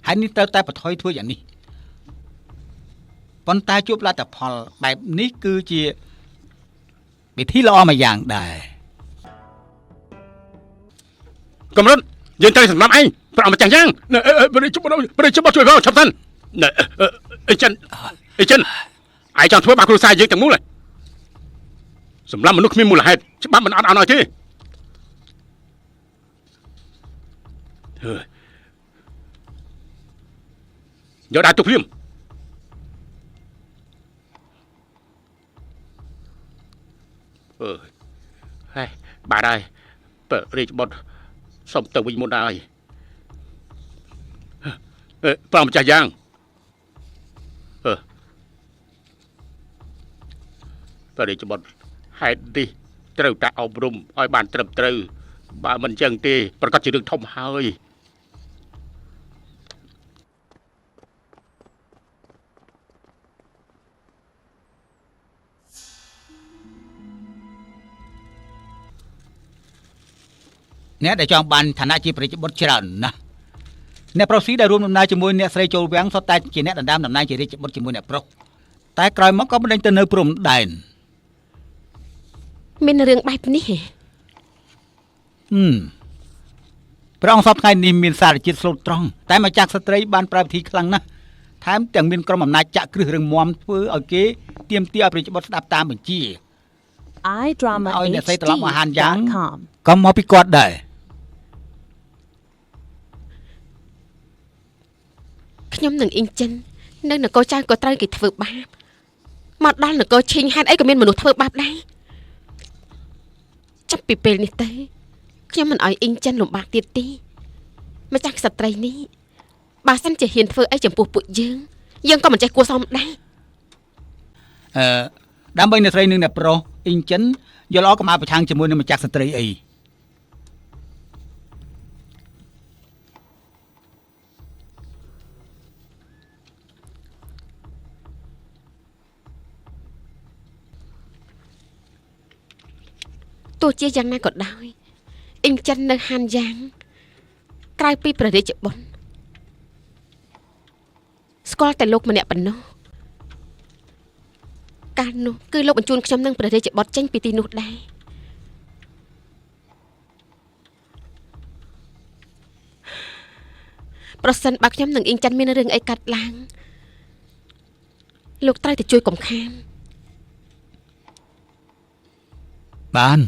ហើយនេះត្រូវតែបន្ថយធ្វើយ៉ាងនេះប៉ុន្តែជួបលទ្ធផលបែបនេះគឺជាវិធីល្អមួយយ៉ាងដែរកំរិនយើងត្រូវសម្រាប់ឯងប្រអម្ចាស់យ៉ាងបរិជបជួយផងឆាប់សិនអីចិនឯងចង់ធ្វើបាបគ្រួសារយើងទាំងមូលសម្រាប់មនុស្សគ្មានមូលហេតុច្បាប់មិនអត់ឲ្យទេយកដាក់ទុកភ្លាមហើយបាទហើយបើរាជបុត្រសុំទៅវិញមុនដែរប្រម្ចាស់យ៉ាងបើរាជបុត្រហេតុនេះត្រូវតែអប់រំឲ្យបានត្រឹមត្រូវបើមិនចឹងទេប្រកាសជារឿងធំហើយអ្នកដែលចង់បានឋានៈជាព្រះរាជបុត្រច្រើនណាស់អ្នកប្រុសស៊ីដែលរួមដំណើរជាមួយអ្នកស្រីចូលវាំងសុទ្ធតែជាអ្នកដណ្ដើមតំណែងជារាជបុត្រជាមួយអ្នកប្រុសតែក្រោយមកក៏បណ្ដេញទៅនៅព្រំដែនមានរឿងបែបនេះព្រះអង្គសពថ្ងៃនេះមានសារជាតិស្លូតត្រង់តែម្ចាស់ស្ត្រីបានប្រើវិធីខ្លាំងណាស់ថែមទាំងមានក្រុមអំណាចចាក់គ្រឹះរឹងមាំធ្វើឲ្យគេទាមទារឲ្យព្រះរាជបុត្រស្ដាប់តាមបញ្ជាឲ្យអ្នកស្រីត្រឡប់មកហានយ៉ាងក៏មកពីគាត់ដែរខ្ញុំនឹងអ៊ីងចិននៅនគរចៅក៏ត្រូវគេធ្វើបាបមកដល់នគរឈិងហេតុអីក៏មានមនុស្សធ្វើបាបដែរចាប់ពីពេលនេះទៅខ្ញុំមិនអោយអ៊ីងចិនលំបាកទៀតទេម្ចាស់ក្សត្រីនេះបើសិនជាហ៊ានធ្វើអីចំពោះពួកយើងក៏មិនចេះគួរសមដែរដើម្បីអ្នកស្រីនឹងអ្នកប្រុសអ៊ីងចិនយកល្អកុំឲ្យប្រឆាំងជាមួយនឹងម្ចាស់ស្ត្រីអីទោះជាយ៉ាងណាក៏ដោយអ៊ីងចិននៅហានយ៉ាងក្រៅពីព្រះរាជបុត្រស្គាល់តែលោកម្នាក់ប៉ុណ្ណោះកាលនោះគឺលោកបញ្ជូនខ្ញុំនឹងព្រះរាជបុត្រចេញពីទីនោះដែរប្រសិនបើខ្ញុំនឹងអ៊ីងចិនមានរឿងអីកាត់ឡើងលោកត្រូវតែជួយកុំខានបាន